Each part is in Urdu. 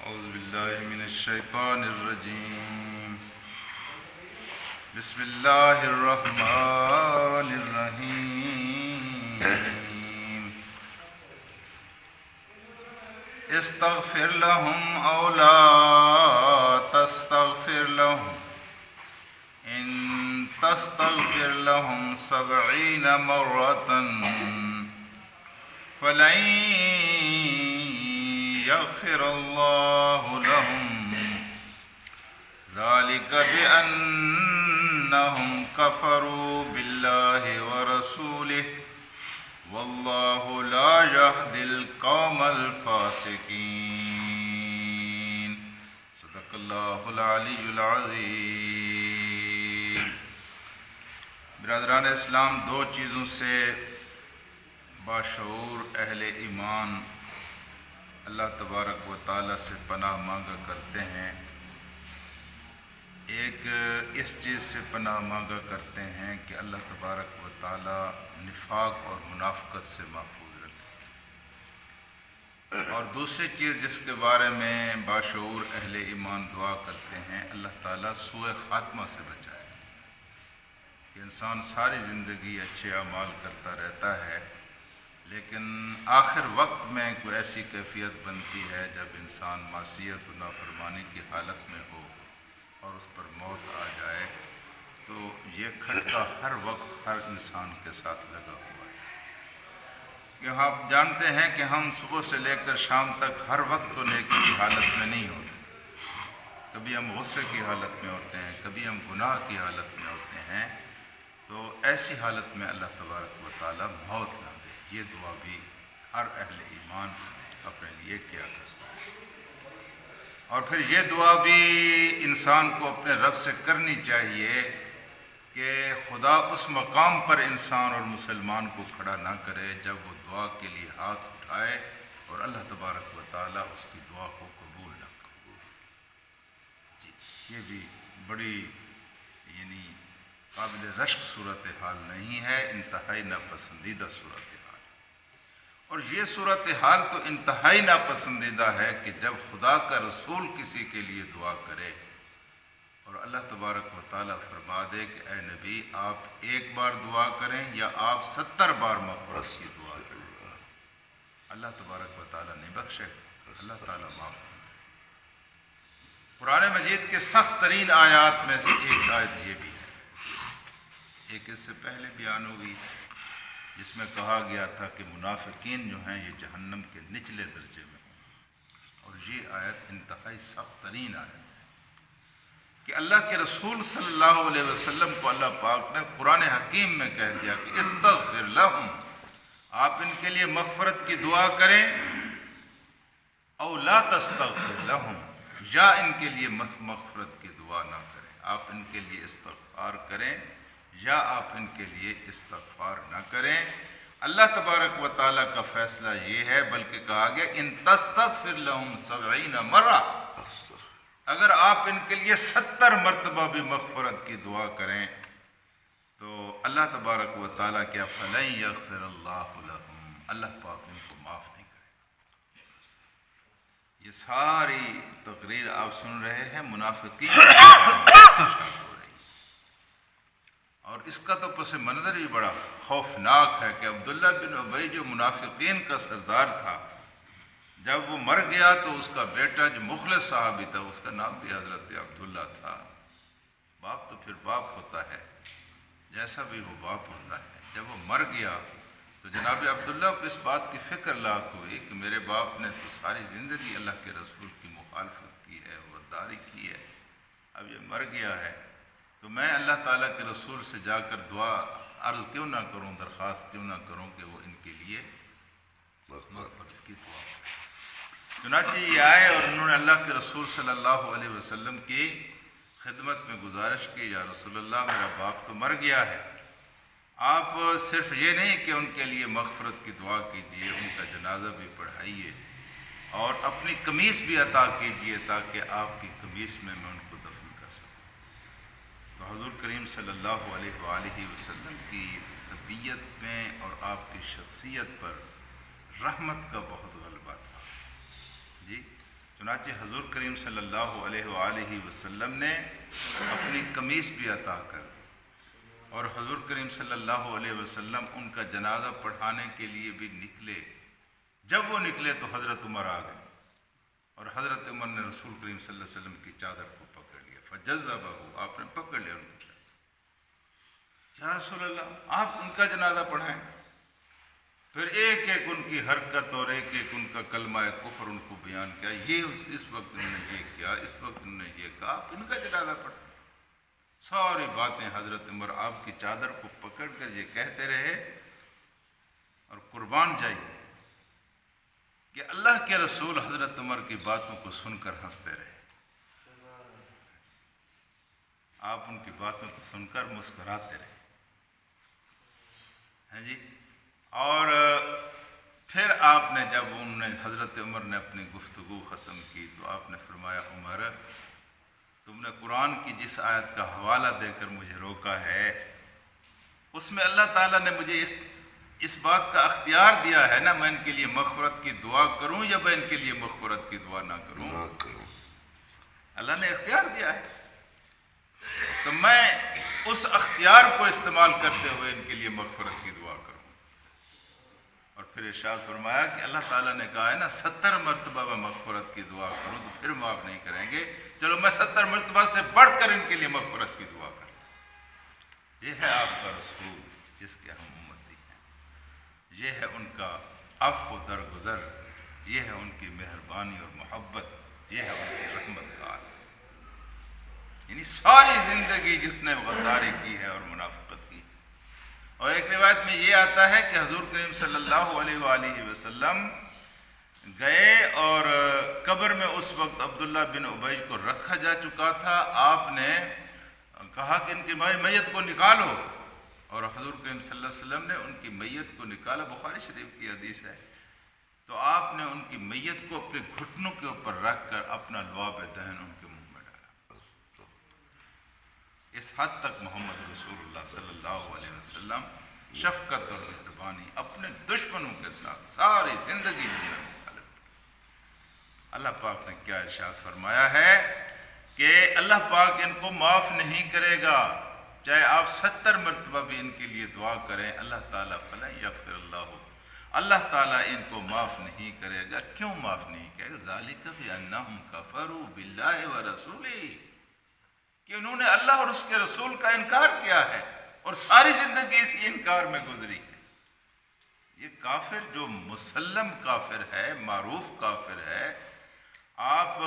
أعوذ بالله من الشيطان الرجيم. بسم الله الرحمن الرحيم. استغفر لهم أو لا تستغفر لهم إن تستغفر لهم 70 مرة فلن يغفر الله لهم ذلك بأنهم كفروا بالله ورسوله والله لا يهدي القوم الفاسقين. صدق اللہ العلی العظیم. برادران اسلام، دو چیزوں سے باشعور اہل ایمان اللہ تبارک و تعالیٰ سے پناہ مانگا کرتے ہیں. ایک اس چیز سے پناہ مانگا کرتے ہیں کہ اللہ تبارک و تعالیٰ نفاق اور منافقت سے محفوظ رکھے، اور دوسری چیز جس کے بارے میں باشعور اہل ایمان دعا کرتے ہیں، اللہ تعالیٰ سوء خاتمہ سے بچائے. کہ انسان ساری زندگی اچھے اعمال کرتا رہتا ہے، لیکن آخر وقت میں کوئی ایسی کیفیت بنتی ہے جب انسان معصیت و نافرمانی کی حالت میں ہو اور اس پر موت آ جائے، تو یہ کھٹکا ہر وقت ہر انسان کے ساتھ لگا ہوا ہے. کہ آپ جانتے ہیں کہ ہم صبح سے لے کر شام تک ہر وقت تو نیکی کی حالت میں نہیں ہوتے. کبھی ہم غصے کی حالت میں ہوتے ہیں، کبھی ہم گناہ کی حالت میں ہوتے ہیں. تو ایسی حالت میں اللہ تبارک و تعالیٰ موت نہ دے، یہ دعا بھی ہر اہل ایمان اپنے لیے کیا کرتا ہے. اور پھر یہ دعا بھی انسان کو اپنے رب سے کرنی چاہیے کہ خدا اس مقام پر انسان اور مسلمان کو کھڑا نہ کرے جب وہ دعا کے لیے ہاتھ اٹھائے اور اللہ تبارک و تعالیٰ اس کی دعا کو قبول نہ کرے. جی، یہ بھی بڑی قابل رشک صورتحال نہیں ہے، انتہائی ناپسندیدہ صورتحال. اور یہ صورتحال تو انتہائی ناپسندیدہ ہے کہ جب خدا کا رسول کسی کے لیے دعا کرے اور اللہ تبارک و تعالیٰ فرما دے کہ اے نبی آپ ایک بار دعا کریں یا آپ 70 بار مغفرت کی دعا کریں، اللہ تبارک و تعالیٰ نہیں بخشے، اللہ تعالیٰ معاف کرے. قرآن مجید کے سخت ترین آیات میں سے ایک آیت یہ بھی ہے، ایک اس سے پہلے بیان ہوئی، جس میں کہا گیا تھا کہ منافقین جو ہیں یہ جہنم کے نچلے درجے میں ہوں. اور یہ آیت انتہائی سخت ترین آیت ہے کہ اللہ کے رسول صلی اللہ علیہ وسلم کو اللہ پاک نے قرآن حکیم میں کہہ دیا کہ استغفر لہم، آپ ان کے لیے مغفرت کی دعا کریں، او لا تستغفر لہم، یا ان کے لیے مغفرت کی دعا نہ کریں. آپ ان کے لیے استغفار کریں یا آپ ان کے لیے استغفار نہ کریں. اللہ تبارک و تعالیٰ کا فیصلہ یہ ہے، بلکہ کہا گیا ان تستغفر لہم 70 مرہ، اگر آپ ان کے لیے 70 مرتبہ بھی مغفرت کی دعا کریں تو اللہ تبارک و تعالیٰ کیا فلن یغفر اللہ لہم، اللہ پاک ان کو معاف نہیں کرے. یہ ساری تقریر آپ سن رہے ہیں منافقین ہو رہی، اور اس کا تو پس منظر بھی بڑا خوفناک ہے کہ عبداللہ بن ابی جو منافقین کا سردار تھا، جب وہ مر گیا تو اس کا بیٹا جو مخلص صحابی تھا، اس کا نام بھی حضرت عبداللہ تھا. باپ تو پھر باپ ہوتا ہے، جیسا بھی وہ باپ ہوتا ہے. جب وہ مر گیا تو جناب عبداللہ کو اس بات کی فکر لاحق ہوئی کہ میرے باپ نے تو ساری زندگی اللہ کے رسول کی مخالفت کی ہے، غداری کی ہے، اب یہ مر گیا ہے تو میں اللہ تعالیٰ کے رسول سے جا کر دعا عرض کیوں نہ کروں، درخواست کیوں نہ کروں کہ وہ ان کے لیے مغفرت کی دعا کریں. چنانچہ یہ آئے اور انہوں نے اللہ کے رسول صلی اللہ علیہ وسلم کی خدمت میں گزارش کی، یا رسول اللہ میرا باپ تو مر گیا ہے، آپ صرف یہ نہیں کہ ان کے لیے مغفرت کی دعا کیجئے، ان کا جنازہ بھی پڑھائیے اور اپنی قمیص بھی عطا کیجئے تاکہ آپ کی قمیص میں ان کو دفن کر سکوں. تو حضور کریم صلی اللہ علیہ وآلہ وسلم کی طبیعت میں اور آپ کی شخصیت پر رحمت کا بہت غلبہ تھا. جی، چنانچہ حضور کریم صلی اللہ علیہ وآلہ وسلم نے اپنی قمیص بھی عطا کر دی، اور حضور کریم صلی اللہ علیہ وسلم ان کا جنازہ پڑھانے کے لیے بھی نکلے۔ جب وہ نکلے تو حضرت عمر آ گئے، اور حضرت عمر نے رسول کریم صلی اللہ علیہ وسلم کی چادر کو پکڑ لیا، فجذبہ، آپ نے پکڑ لیا ان کی چادر، یا رسول اللہ آپ ان کا جنازہ پڑھائیں۔ پھر ایک ایک ان کی حرکت اور ایک ایک ان کا کلمہ کفر ان کو بیان کیا، یہ اس وقت انہوں نے یہ کیا، اس وقت انہوں نے یہ کہا، آپ ان کا جنازہ پڑھیں۔ ساری باتیں حضرت عمر آپ کی چادر کو پکڑ کر یہ کہتے رہے، اور قربان جائیے کہ اللہ کے رسول حضرت عمر کی باتوں کو سن کر ہنستے رہے، آپ ان کی باتوں کو سن کر مسکراتے رہے، ہیں جی۔ اور پھر آپ نے جب حضرت عمر نے اپنی گفتگو ختم کی تو آپ نے فرمایا، عمر تم نے قرآن کی جس آیت کا حوالہ دے کر مجھے روکا ہے، اس میں اللہ تعالیٰ نے مجھے اس بات کا اختیار دیا ہے نا، میں ان کے لیے مغفرت کی دعا کروں یا میں ان کے لیے مغفرت کی دعا نہ کروں، اللہ نے اختیار دیا ہے، تو میں اس اختیار کو استعمال کرتے ہوئے ان کے لیے مغفرت کی دعا کروں۔ اور پھر ارشاد فرمایا کہ اللہ تعالیٰ نے کہا ہے نا 70 مرتبہ میں مغفرت کی دعا کروں تو پھر معاف نہیں کریں گے، چلو میں 70 مرتبہ سے بڑھ کر ان کے لیے مغفرت کی دعا کروں۔ یہ ہے آپ کا رسول جس کے ہم امتی ہیں، یہ ہے ان کا عفو و درگزر، یہ ہے ان کی مہربانی اور محبت، یہ ہے ان کی رحمت کا عالم، یعنی ساری زندگی جس نے غداری کی ہے اور منافقت کی ہے۔ اور ایک روایت میں یہ آتا ہے کہ حضور کریم صلی اللہ علیہ وآلہ وسلم گئے اور قبر میں اس وقت عبداللہ بن ابی کو رکھا جا چکا تھا، آپ نے کہا کہ ان کی میت کو نکالو، اور حضور کریم صلی اللہ علیہ وسلم نے ان کی میت کو نکالا، بخاری شریف کی حدیث ہے، تو آپ نے ان کی میت کو اپنے گھٹنوں کے اوپر رکھ کر اپنا لعاب دہن ان کے منہ میں ڈالا۔ اس حد تک محمد رسول اللہ صلی اللہ علیہ وسلم شفقت اور مہربانی اپنے دشمنوں کے ساتھ ساری زندگی میں۔ اللہ پاک نے کیا ارشاد فرمایا ہے کہ اللہ پاک ان کو معاف نہیں کرے گا، چاہے آپ 70 مرتبہ بھی ان کے لیے دعا کریں، اللہ تعالیٰ فلا یغفر اللہ تعالیٰ ان کو معاف نہیں کرے گا۔ کیوں معاف نہیں کرے گا؟ ذالک بانہم کفروا باللہ ورسولہ، کہ انہوں نے اللہ اور اس کے رسول کا انکار کیا ہے اور ساری زندگی اسی انکار میں گزری ہے۔ یہ کافر جو مسلم کافر ہے، معروف کافر ہے، آپ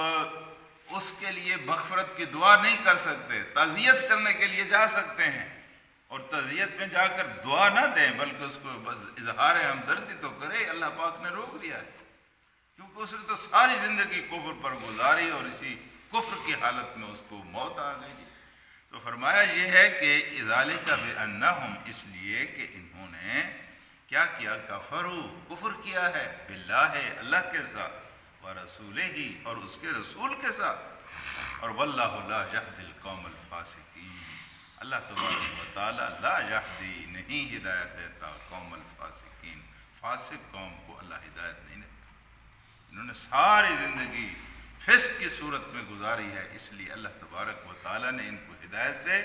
اس کے لیے مغفرت کی دعا نہیں کر سکتے، تعزیت کرنے کے لیے جا سکتے ہیں، اور تعزیت میں جا کر دعا نہ دیں بلکہ اس کو بس اظہار ہمدردی تو کرے، اللہ پاک نے روک دیا ہے، کیونکہ اس نے تو ساری زندگی کفر پر گزاری اور اسی کفر کی حالت میں اس کو موت آ گئی۔ تو فرمایا یہ ہے کہ ذالک بانہم، اس لیے کہ انہوں نے کیا کیا؟ کفروا، کفر کیا ہے، باللہ، اللہ کے ساتھ، ورسولہ، اور اس کے رسول کے ساتھ، اور واللہ لا یہدی القوم الفاسقین، اللہ تبارک و تعالی لا یہدی، نہیں ہدایت دیتا، قوم الفاسقین، فاسق قوم کو اللہ ہدایت نہیں دیتا۔ انہوں نے ساری زندگی فسق کی صورت میں گزاری ہے، اس لیے اللہ تبارک و تعالی نے ان کو ہدایت سے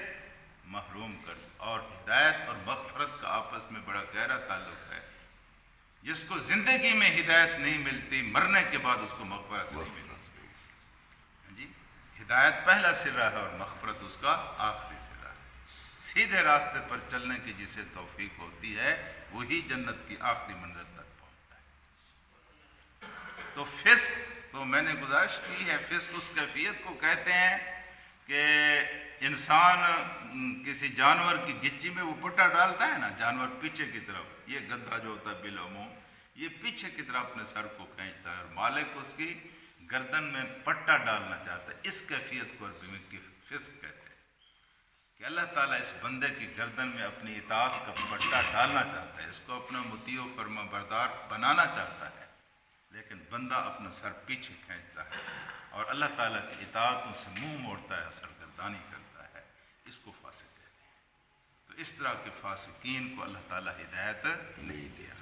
محروم کر دیا۔ اور ہدایت اور مغفرت کا آپس میں بڑا گہرا تعلق ہے، جس کو زندگی میں ہدایت نہیں ملتی، مرنے کے بعد اس کو مغفرت نہیں ملتی، جی۔ ہدایت پہلا سرا ہے اور مغفرت اس کا آخری سرا ہے۔ سیدھے راستے پر چلنے کی جسے توفیق ہوتی ہے وہی جنت کی آخری منزل تک پہنچتا ہے۔ تو فسق تو میں نے گزارش کی ہے، فسق اس کیفیت کو کہتے ہیں کہ انسان کسی جانور کی گچی میں وہ پٹا ڈالتا ہے نا، جانور پیچھے کی طرف، یہ گدھا جو ہوتا ہے بالعموم یہ پیچھے کی طرف اپنے سر کو کھینچتا ہے اور مالک اس کی گردن میں پٹا ڈالنا چاہتا ہے، اس کیفیت کو عربی میں فسق کہتے ہیں کہ اللہ تعالیٰ اس بندے کی گردن میں اپنی اطاعت کا پٹا ڈالنا چاہتا ہے، اس کو اپنا مطیع و فرما بردار بنانا چاہتا ہے، لیکن بندہ اپنا سر پیچھے کھینچتا ہے اور اللہ تعالیٰ کی اطاعتوں سے منہ موڑتا ہے، سرگردانی کرتا ہے، اس کو فاسق کہتے ہیں۔ تو اس طرح کے فاسقین کو اللہ تعالیٰ ہدایت نہیں دیا۔